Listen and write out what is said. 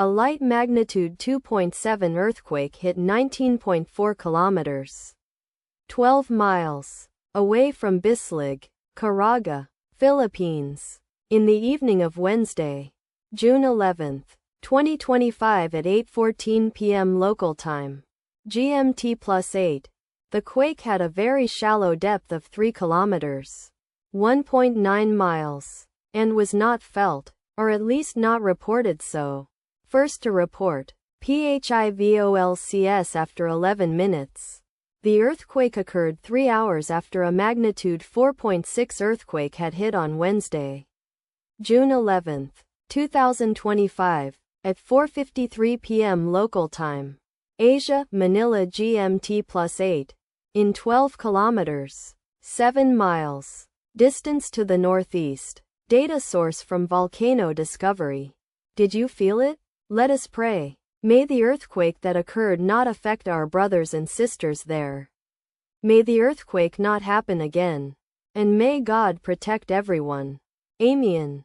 A light magnitude 2.7 earthquake hit 19.4 kilometers, 12 miles, away from Bislig, Caraga, Philippines, in the evening of Wednesday, June 11, 2025 at 8:14 p.m. local time, GMT+8. The quake had a very shallow depth of 3 kilometers, 1.9 miles, and was not felt, or at least not reported so. First to report, PHIVOLCS after 11 minutes. The earthquake occurred 3 hours after a magnitude 4.6 earthquake had hit on Wednesday, June 11, 2025, at 4:53 p.m. local time, Asia, Manila GMT+8, in 12 kilometers, 7 miles, distance to the northeast. Data source from Volcano Discovery. Did you feel it? Let us pray. May the earthquake that occurred not affect our brothers and sisters there. May the earthquake not happen again. And may God protect everyone. Amen.